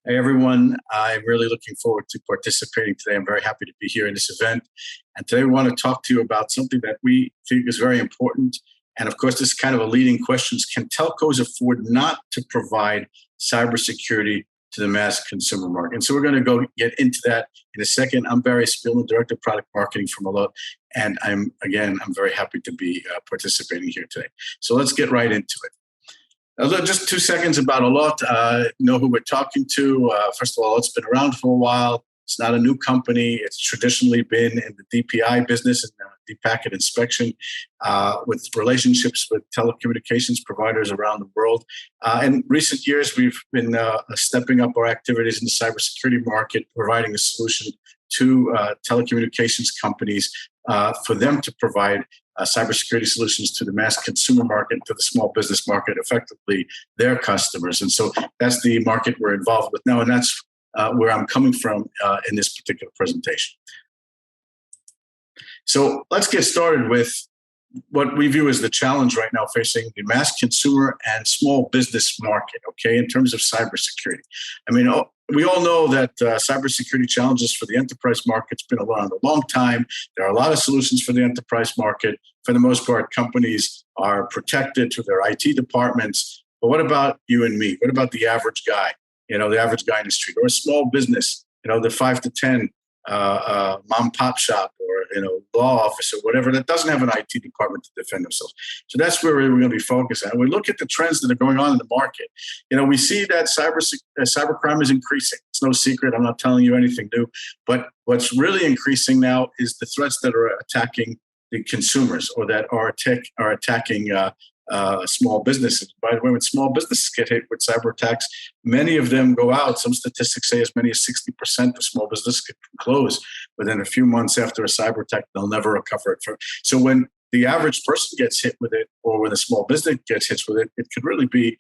Hey everyone, I'm really looking forward to participating today. I'm very happy to be here in this event. And today we want to talk to you about something that we think is very important. And of course, this is kind of a leading question. Can telcos afford not to provide cybersecurity to the mass consumer market? And so we're going to go get into that in a second. I'm Barry Spielman, Director of Product Marketing from Allot. And I'm very happy to be participating here today. So let's get right into it. Just 2 seconds about Allot. Know who we're talking to. First of all, it's been around for a while. It's not a new company. It's traditionally been in the DPI business and deep packet inspection with relationships with telecommunications providers around the world. In recent years, we've been stepping up our activities in the cybersecurity market, providing a solution to telecommunications companies for them to provide cybersecurity solutions to the mass consumer market, to the small business market, effectively their customers. And so that's the market we're involved with now, and that's where I'm coming from in this particular presentation. So let's get started with what we view as the challenge right now facing the mass consumer and small business market, okay, in terms of cybersecurity. I mean, we all know that cybersecurity challenges for the enterprise market's been around a long time. There are a lot of solutions for the enterprise market. For the most part, companies are protected through their IT departments. But what about you and me? What about the average guy, the average guy in the street, or a small business, the 5 to 10 mom pop shop, or law office or whatever that doesn't have an IT department to defend themselves. So that's where we're going to be focused on. And we look at the trends that are going on in the market. We see that cybercrime is increasing. It's no secret. I'm not telling you anything new. But what's really increasing now is the threats that are attacking the consumers, or that are attacking small businesses. By the way, when small businesses get hit with cyber attacks, many of them go out. Some statistics say as many as 60% of small businesses can close within a few months after a cyber attack. They'll never recover it. So when the average person gets hit with it, or when a small business gets hit with it, it could really be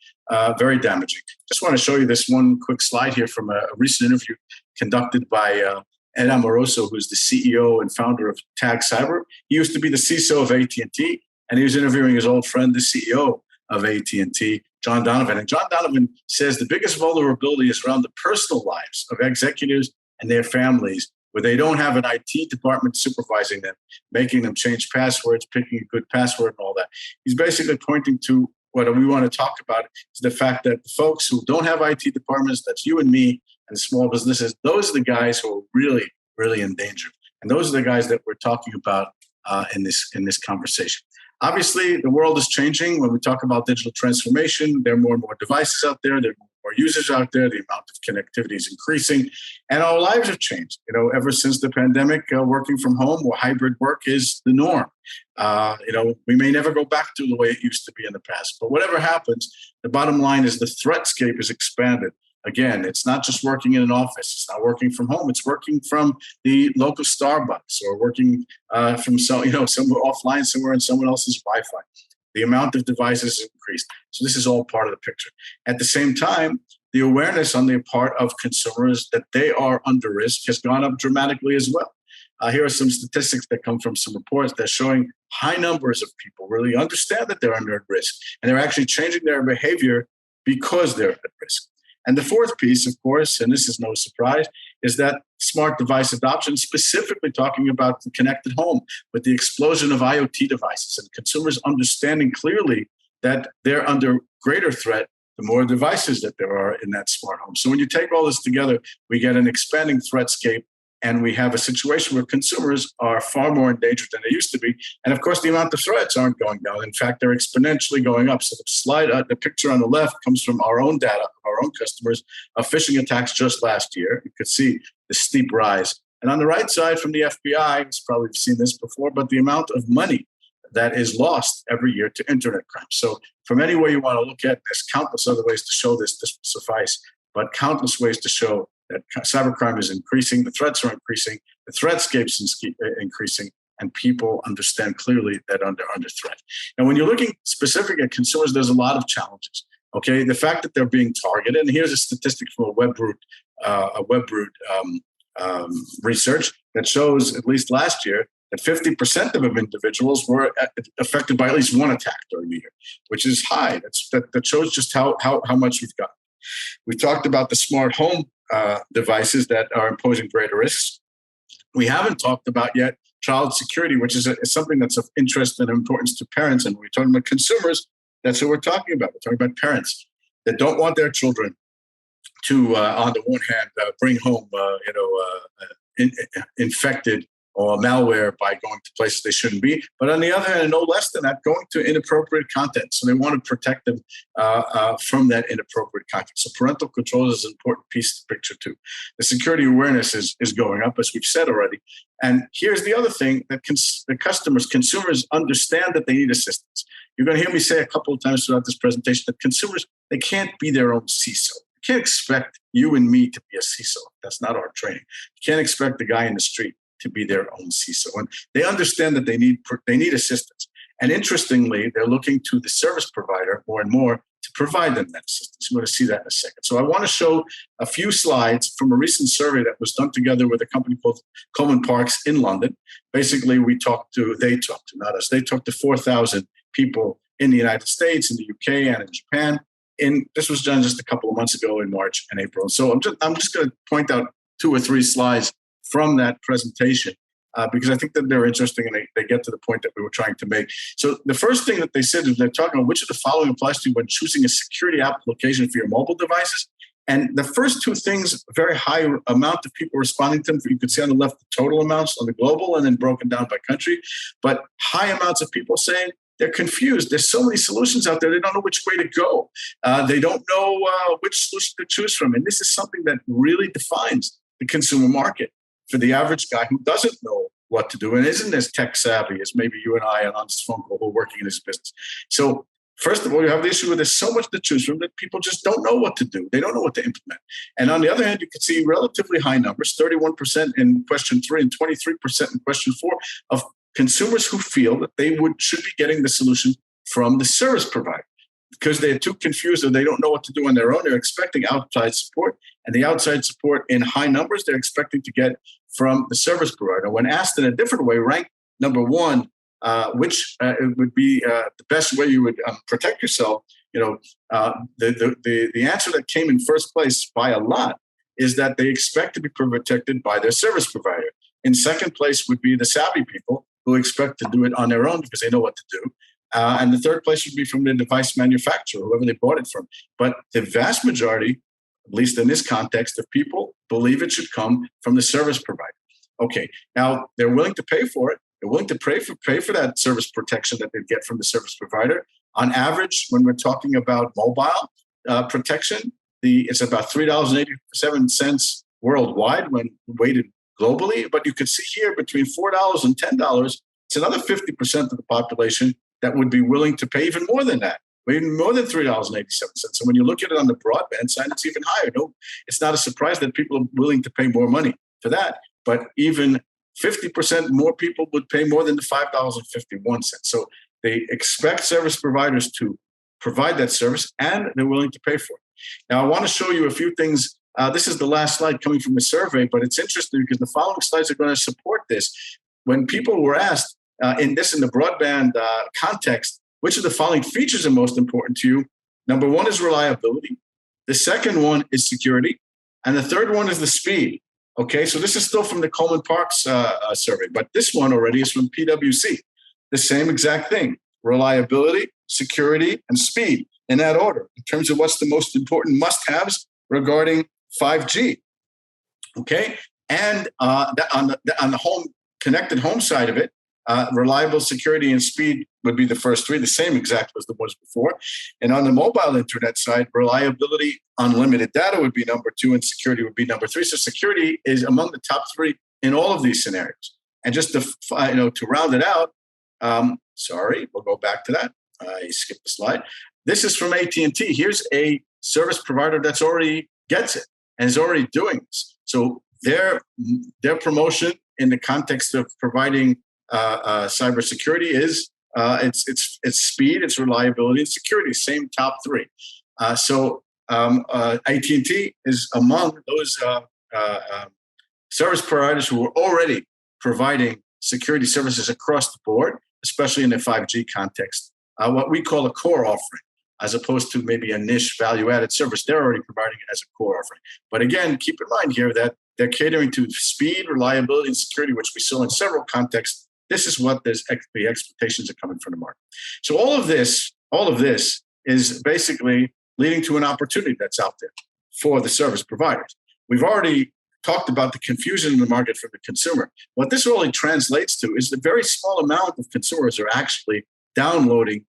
very damaging. Just want to show you this one quick slide here from a recent interview conducted by Ed Amoroso, who's the CEO and founder of Tag Cyber. He used to be the CISO of AT&T. And he was interviewing his old friend, the CEO of AT&T, John Donovan. And John Donovan says the biggest vulnerability is around the personal lives of executives and their families, where they don't have an IT department supervising them, making them change passwords, picking a good password, and all that. He's basically pointing to what we want to talk about is the fact that the folks who don't have IT departments, that's you and me and small businesses, those are the guys who are really, really in danger. And those are the guys that we're talking about in this conversation. Obviously, the world is changing. When we talk about digital transformation, there are more and more devices out there. There are more users out there. The amount of connectivity is increasing. And our lives have changed. Ever since the pandemic, working from home or hybrid work is the norm. We may never go back to the way it used to be in the past. But whatever happens, the bottom line is the threatscape is expanded. Again, it's not just working in an office. It's not working from home. It's working from the local Starbucks, or working from somewhere offline somewhere in someone else's Wi-Fi. The amount of devices has increased. So this is all part of the picture. At the same time, the awareness on the part of consumers that they are under risk has gone up dramatically as well. Here are some statistics that come from some reports that are showing high numbers of people really understand that they're under risk, and they're actually changing their behavior because they're at risk. And the fourth piece, of course, and this is no surprise, is that smart device adoption, specifically talking about the connected home, with the explosion of IoT devices and consumers understanding clearly that they're under greater threat the more devices that there are in that smart home. So when you take all this together, we get an expanding threatscape, and we have a situation where consumers are far more endangered than they used to be. And of course, the amount of threats aren't going down. In fact, they're exponentially going up. So the picture on the left comes from our own data, our own customers, of phishing attacks just last year. You could see the steep rise. And on the right side from the FBI, you've probably seen this before, but the amount of money that is lost every year to internet crime. So from any way you want to look at it, there's countless other ways to show this will suffice, but countless ways to show that cybercrime is increasing, the threats are increasing, the threatscape's increasing, and people understand clearly that under threat. And when you're looking specific at consumers, there's a lot of challenges. Okay, the fact that they're being targeted, and here's a statistic from a WebRoot research that shows, at least last year, that 50% of individuals were affected by at least one attack during the year, which is high. That shows just how much we've got. We talked about the smart home devices that are imposing greater risks. We haven't talked about yet child security, which is something that's of interest and importance to parents. And we're talking about consumers. That's what we're talking about. We're talking about parents that don't want their children to, on the one hand, bring home, infected or malware by going to places they shouldn't be. But on the other hand, and no less than that, going to inappropriate content. So they want to protect them from that inappropriate content. So parental controls is an important piece of the picture too. The security awareness is going up, as we've said already. And here's the other thing that the consumers understand that they need assistance. You're going to hear me say a couple of times throughout this presentation that consumers, they can't be their own CISO. You can't expect you and me to be a CISO. That's not our training. You can't expect the guy in the street to be their own CISO. And they understand that they need assistance. And interestingly, they're looking to the service provider more and more to provide them that assistance. We're going to see that in a second. So I want to show a few slides from a recent survey that was done together with a company called Coleman Parks in London. Basically, they talked to, not us, they talked to 4,000 people in the United States, in the UK, and in Japan. And this was done just a couple of months ago in March and April. So I'm just going to point out 2 or 3 slides from that presentation because I think that they're interesting and they get to the point that we were trying to make. So the first thing that they said is they're talking about which of the following applies to you when choosing a security application for your mobile devices. And the first 2 things, a very high amount of people responding to them. You can see on the left the total amounts on the global and then broken down by country. But high amounts of people saying they're confused. There's so many solutions out there. They don't know which way to go. They don't know which solution to choose from. And this is something that really defines the consumer market for the average guy who doesn't know what to do and isn't as tech savvy as maybe you and I are on this phone call who are working in this business. So first of all, you have the issue where there's so much to choose from that people just don't know what to do. They don't know what to implement. And on the other hand, you can see relatively high numbers, 31% in question 3 and 23% in question 4 of consumers who feel that they should be getting the solution from the service provider because they're too confused or they don't know what to do on their own. They're expecting outside support, and the outside support in high numbers they're expecting to get from the service provider. When asked in a different way, rank number 1, which would be the best way you would protect yourself. The answer that came in first place by Allot is that they expect to be protected by their service provider. In second place would be the savvy people who expect to do it on their own because they know what to do. And the third place would be from the device manufacturer, whoever they bought it from. But the vast majority, at least in this context, of people believe it should come from the service provider. Okay, now they're willing to pay for it. They're willing to pay for that service protection that they get from the service provider. On average, when we're talking about mobile protection, it's about $3.87 worldwide when weighted globally. But you could see here between $4 and $10, it's another 50% of the population that would be willing to pay even more than that, even more than $3.87. So when you look at it on the broadband side, it's even higher. No, it's not a surprise that people are willing to pay more money for that. But even 50% more people would pay more than the $5.51. So they expect service providers to provide that service, and they're willing to pay for it. Now, I want to show you a few things. This is the last slide coming from the survey, but it's interesting because the following slides are going to support this. When people were asked in the broadband context, which of the following features are most important to you? Number 1 is reliability. The second one is security. And the third one is the speed. Okay, so this is still from the Coleman Parks survey, but this one already is from PwC. The same exact thing, reliability, security, and speed in that order in terms of what's the most important must-haves regarding 5G. Okay, and on the home connected home side of it, reliable, security, and speed would be the first 3, the same exact as the ones before. And on the mobile internet side, reliability, unlimited data would be number 2, and security would be number 3. So security is among the top 3 in all of these scenarios. And just to round it out, we'll go back to that. I skipped the slide. This is from AT&T. Here's a service provider that's already gets it and is already doing this. So their promotion in the context of providing cybersecurity is it's speed, it's reliability, and security. Same top 3. AT&T is among those service providers who are already providing security services across the board, especially in the 5G context. What we call a core offering. as opposed to maybe a niche value-added service. They're already providing it as a core offering. But again, keep in mind here that they're catering to speed, reliability, and security, which we saw in several contexts. This is what the expectations are coming from the market. So all of this is basically leading to an opportunity that's out there for the service providers. We've already talked about the confusion in the market for the consumer. What this really translates to is the very small amount of consumers are actually downloading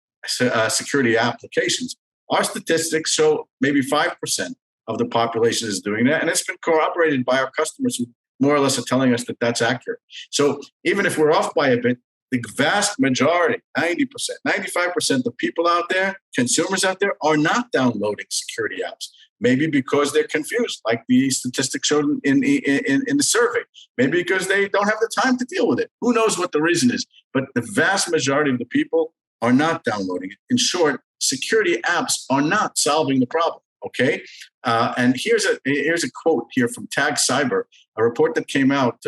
security applications. Our statistics show maybe 5% of the population is doing that, and it's been corroborated by our customers who more or less are telling us that that's accurate. So even if we're off by a bit, the vast majority, 90%, 95% of people out there, consumers out there, are not downloading security apps. Maybe because they're confused, like the statistics showed in the survey. Maybe because they don't have the time to deal with it. Who knows what the reason is? But the vast majority of the people are not downloading it. In short, security apps are not solving the problem. Okay, and here's a quote here from Tag Cyber, a report that came out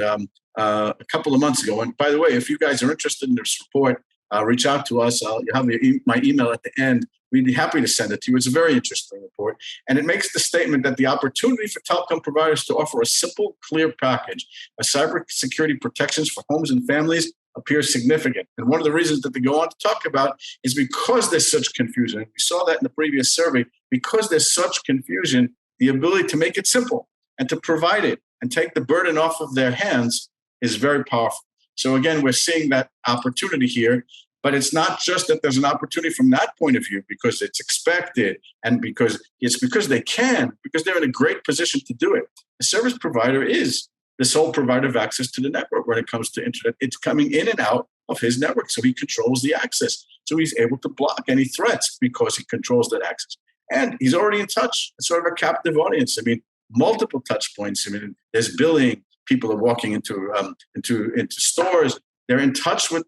a couple of months ago. And by the way, if you guys are interested in this report, reach out to us. You have my email at the end. We'd be happy to send it to you. It's a very interesting report. And it makes the statement that the opportunity for telecom providers to offer a simple, clear package of cybersecurity protections for homes and families appears significant. And one of the reasons that they go on to talk about is because there's such confusion. And we saw that in the previous survey. Because there's such confusion, the ability to make it simple and to provide it and take the burden off of their hands is very powerful. So again, we're seeing that opportunity here. But it's not just that there's an opportunity from that point of view because it's expected and because they can, because they're in a great position to do it. The service provider is the sole provider of access to the network when it comes to internet. It's coming in and out of his network, so he controls the access. So he's able to block any threats because he controls that access. And he's already in touch. It's sort of a captive audience. I mean, multiple touch points. I mean, there's billing. People are walking into stores. They're in touch with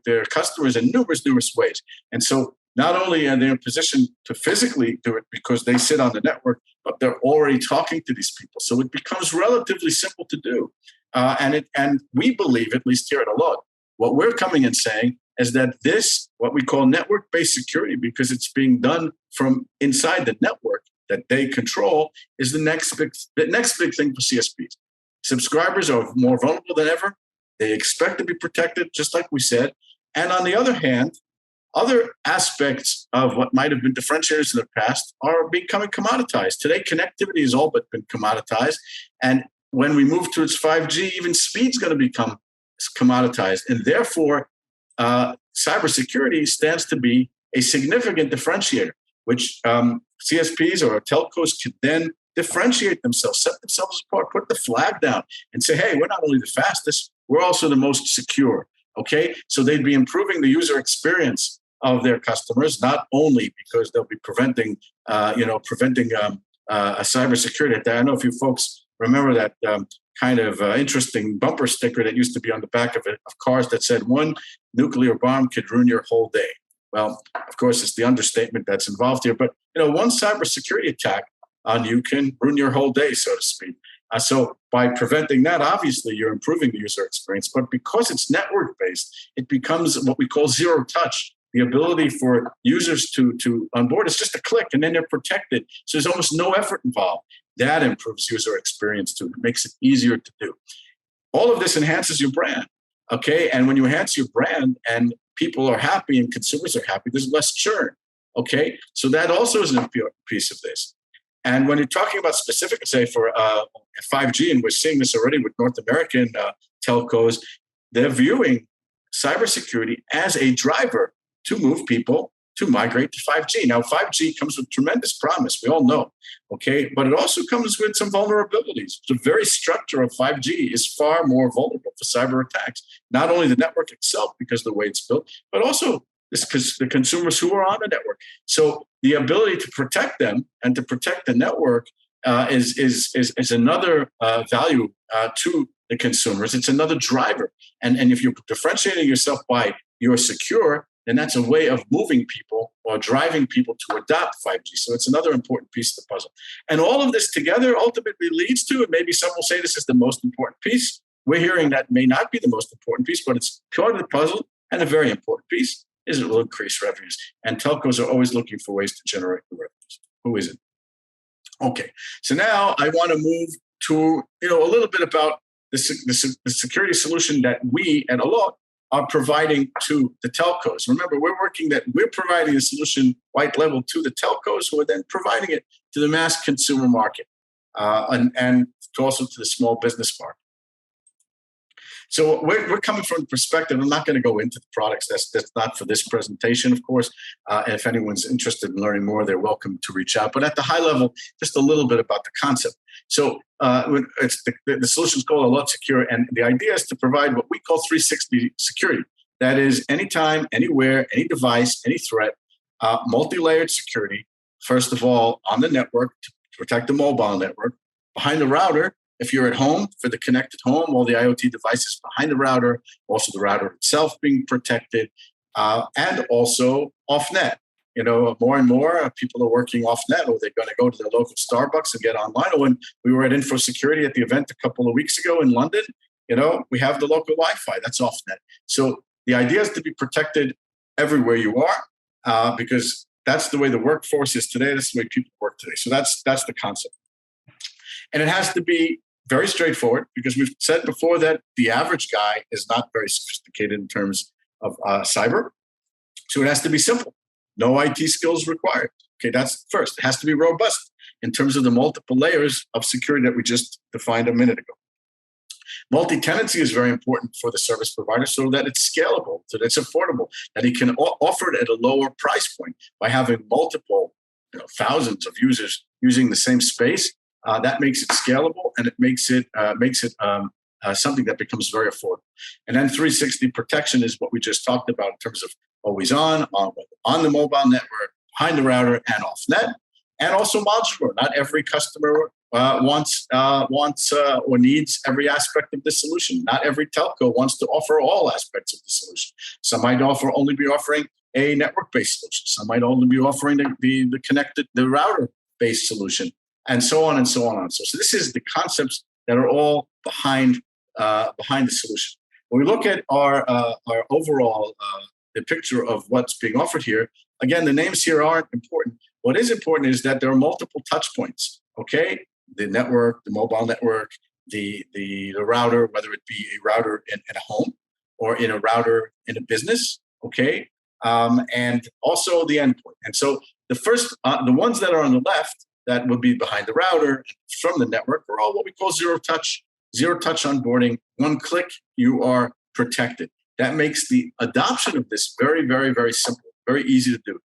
their customers in numerous ways. And so not only are they in a position to physically do it because they sit on the network, but they're already talking to these people. So it becomes relatively simple to do. And we believe, at least here at Allot, what we're coming and saying is that this, what we call network-based security, because it's being done from inside the network that they control, is the next big thing for CSPs. Subscribers are more vulnerable than ever. They expect to be protected, just like we said. And on the other hand, other aspects of what might have been differentiators in the past are becoming commoditized. Today, connectivity has all but been commoditized. And when we move towards 5G, even speed's going to become commoditized. And therefore, cybersecurity stands to be a significant differentiator, which CSPs or telcos could then differentiate themselves, set themselves apart, put the flag down and say, hey, we're not only the fastest, we're also the most secure. Okay, so they'd be improving the user experience of their customers, not only because they'll be preventing a cybersecurity attack. I don't know if you folks remember that kind of interesting bumper sticker that used to be on the back of cars that said, one nuclear bomb could ruin your whole day. Well, of course, it's the understatement that's involved here. But one cybersecurity attack on you can ruin your whole day, so to speak. So by preventing that, obviously, you're improving the user experience. But because it's network-based, it becomes what we call zero touch. The ability for users to onboard is just a click, and then they're protected. So there's almost no effort involved. That improves user experience, too. It makes it easier to do. All of this enhances your brand, okay? And when you enhance your brand and people are happy and consumers are happy, there's less churn, okay? So that also is an important piece of this. And when you're talking about specific, say, for 5G, and we're seeing this already with North American telcos, they're viewing cybersecurity as a driver to move people to migrate to 5G. Now, 5G comes with tremendous promise, we all know, okay? But it also comes with some vulnerabilities. The very structure of 5G is far more vulnerable for cyber attacks. Not only the network itself, because of the way it's built, but also the consumers who are on the network. So the ability to protect them and to protect the network is another value to the consumers. It's another driver. And if you're differentiating yourself by you're secure, then that's a way of moving people or driving people to adopt 5G. So it's another important piece of the puzzle. And all of this together ultimately leads to, and maybe some will say this is the most important piece. We're hearing that may not be the most important piece, but it's part of the puzzle and a very important piece. is it will increase revenues. And telcos are always looking for ways to generate the revenues. Who isn't? Okay, so now I want to move to a little bit about the security solution that we at Allot are providing to the telcos. Remember, we're providing a solution white level to the telcos, who are then providing it to the mass consumer market and also to the small business market. So we're coming from the perspective. I'm not going to go into the products. That's not for this presentation, of course. And if anyone's interested in learning more, they're welcome to reach out. But at the high level, just a little bit about the concept. So it's the solution is called Allot Secure, and the idea is to provide what we call 360 security. That is, anytime, anywhere, any device, any threat, multi-layered security. First of all, on the network to protect the mobile network, behind the router. If you're at home, for the connected home, all the IoT devices behind the router, also the router itself being protected, and also off-net. More and more people are working off-net, or they're going to go to their local Starbucks and get online. Or when we were at Info Security at the event a couple of weeks ago in London, we have the local Wi-Fi. That's off-net. So the idea is to be protected everywhere you are, because that's the way the workforce is today. That's the way people work today. So that's the concept. And it has to be very straightforward, because we've said before that the average guy is not very sophisticated in terms of cyber. So it has to be simple. No IT skills required. Okay, that's first. It has to be robust in terms of the multiple layers of security that we just defined a minute ago. Multi-tenancy is very important for the service provider, so that it's scalable, so that it's affordable, that he can offer it at a lower price point by having multiple, thousands of users using the same space. That makes it scalable, and it makes it something that becomes very affordable. And then 360 protection is what we just talked about in terms of always on the mobile network, behind the router, and off net, and also modular. Not every customer wants or needs every aspect of the solution. Not every telco wants to offer all aspects of the solution. Some might only be offering a network-based solution. Some might only be offering the router-based solution, and so on and so on. So this is the concepts that are all behind the solution. When we look at our overall the picture of what's being offered here, again, the names here aren't important. What is important is that there are multiple touch points. Okay, the network, the mobile network, the router, whether it be a router in a home or in a router in a business. Okay, and also the endpoint. And so the first, the ones that are on the left, that would be behind the router from the network, are all what we call zero touch onboarding. One click, you are protected. That makes the adoption of this very, very, very simple, very easy to do.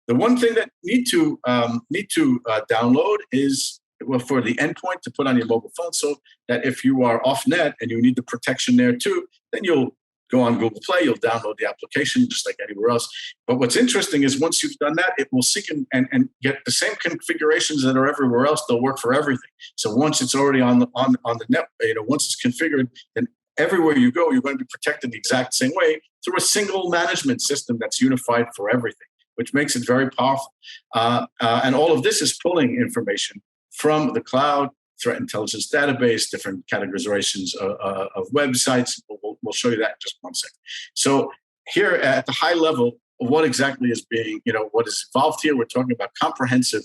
The one thing that need to download is, well, for the endpoint to put on your mobile phone, so that if you are off net and you need the protection there too, then you'll go on Google Play, you'll download the application just like anywhere else. But what's interesting is once you've done that, it will seek and get the same configurations that are everywhere else. They'll work for everything. So once it's already on the net, once it's configured, then everywhere you go, you're going to be protected the exact same way through a single management system that's unified for everything, which makes it very powerful. And all of this is pulling information from the cloud, threat intelligence database, different categorizations of websites. We'll show you that in just one second. So here at the high level of what exactly is being, what is involved here, we're talking about comprehensive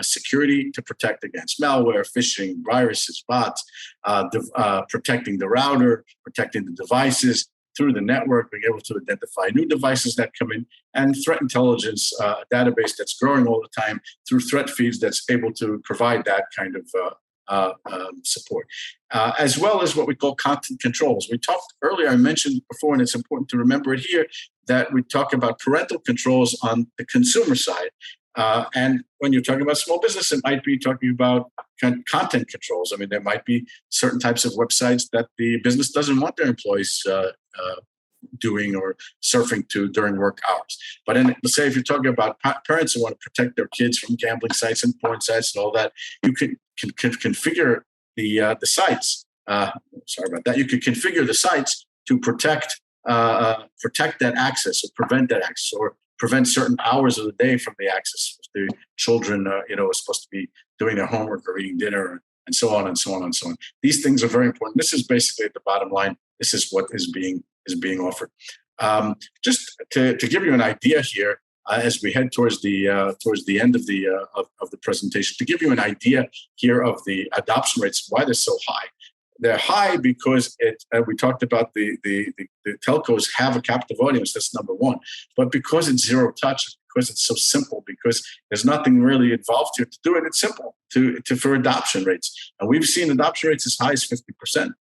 security to protect against malware, phishing, viruses, bots, protecting the router, protecting the devices through the network, being able to identify new devices that come in, and threat intelligence database that's growing all the time through threat feeds that's able to provide that kind of support, as well as what we call content controls. We talked earlier, I mentioned before, and it's important to remember it here, that we talk about parental controls on the consumer side. And when you're talking about small business, it might be talking about content controls. I mean, there might be certain types of websites that the business doesn't want their employees doing or surfing to during work hours. But let's say if you're talking about parents who want to protect their kids from gambling sites and porn sites and all that, you can configure the sites. Sorry about that. You can configure the sites to protect that access or prevent that access, or prevent certain hours of the day from the access. If the children, are supposed to be doing their homework or eating dinner, and so on and so on and so on. These things are very important. This is basically at the bottom line. This is what is being offered. Just to give you an idea here, as we head towards the end of the presentation, to give you an idea here of the adoption rates, why they're so high. They're high because we talked about the telcos have a captive audience. That's number one. But because it's zero touch, because it's so simple, because there's nothing really involved here to do it, it's simple for adoption rates. And we've seen adoption rates as high as 50%.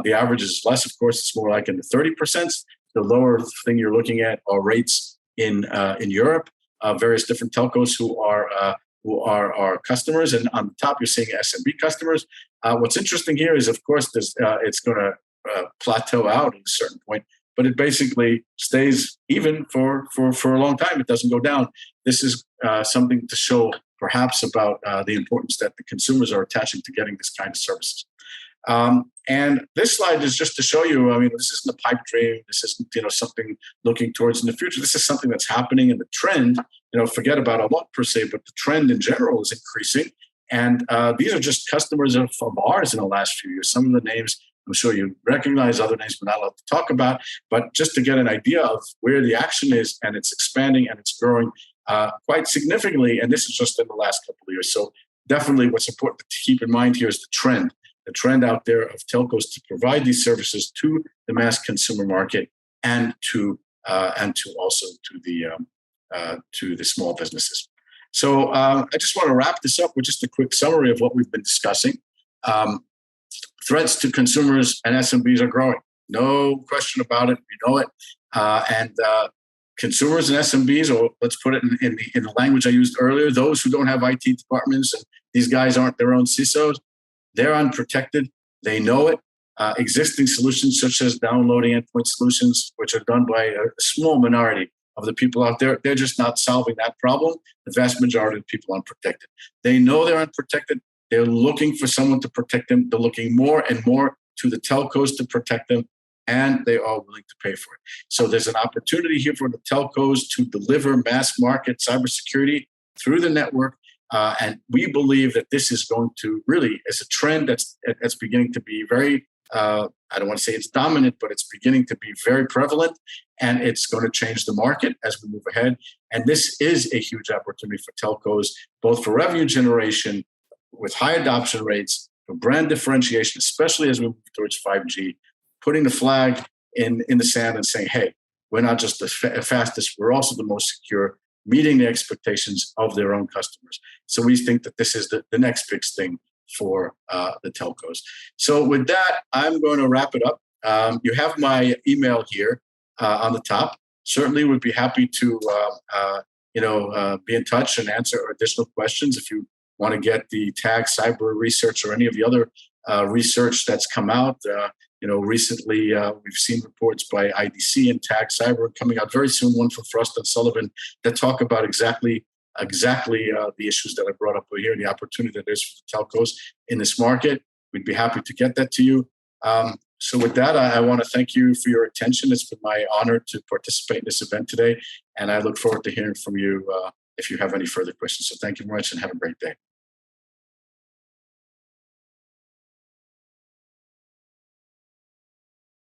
The average is less, of course. It's more like in the 30%. The lower thing you're looking at are rates in Europe, various different telcos who are our customers, and on the top you're seeing SMB customers. What's interesting here is, of course, it's going to plateau out at a certain point, but it basically stays even for a long time. It doesn't go down. This is something to show perhaps about the importance that the consumers are attaching to getting this kind of services. And this slide is just to show you, I mean, this isn't a pipe dream. This isn't, something looking towards in the future. This is something that's happening, and the trend, forget about Allot per se, but the trend in general is increasing. And these are just customers of ours in the last few years. Some of the names I'm sure you recognize, other names we're not allowed to talk about, but just to get an idea of where the action is, and it's expanding and it's growing quite significantly. And this is just in the last couple of years. So definitely what's important to keep in mind here is the trend out there of telcos to provide these services to the mass consumer market and to also to the small businesses. So I just want to wrap this up with just a quick summary of what we've been discussing. Threats to consumers and SMBs are growing. No question about it. We know it. And consumers and SMBs, or let's put it in the language I used earlier, those who don't have IT departments, and these guys aren't their own CISOs, they're unprotected. They know it. Existing solutions such as downloading endpoint solutions, which are done by a small minority of the people out there, they're just not solving that problem. The vast majority of people are unprotected. They know they're unprotected. They're looking for someone to protect them. They're looking more and more to the telcos to protect them, and they are willing to pay for it. So there's an opportunity here for the telcos to deliver mass market cybersecurity through the network. And we believe that this is going to really, as a trend that's beginning to be very, I don't want to say it's dominant, but it's beginning to be very prevalent, and it's going to change the market as we move ahead. And this is a huge opportunity for telcos, both for revenue generation with high adoption rates, for brand differentiation, especially as we move towards 5G, putting the flag in the sand and saying, hey, we're not just the fastest, we're also the most secure, meeting the expectations of their own customers. So we think that this is the next big thing for the telcos. So with that, I'm going to wrap it up. You have my email here on the top. Certainly would be happy to be in touch and answer additional questions. If you want to get the TAG Cyber research or any of the other research that's come out, recently we've seen reports by IDC and TAG Cyber coming out very soon, one from Frost and Sullivan, that talk about exactly the issues that I brought up here, the opportunity that is for the telcos in this market. We'd be happy to get that to you. So with that, I want to thank you for your attention. It's been my honor to participate in this event today, and I look forward to hearing from you if you have any further questions. So thank you very much and have a great day.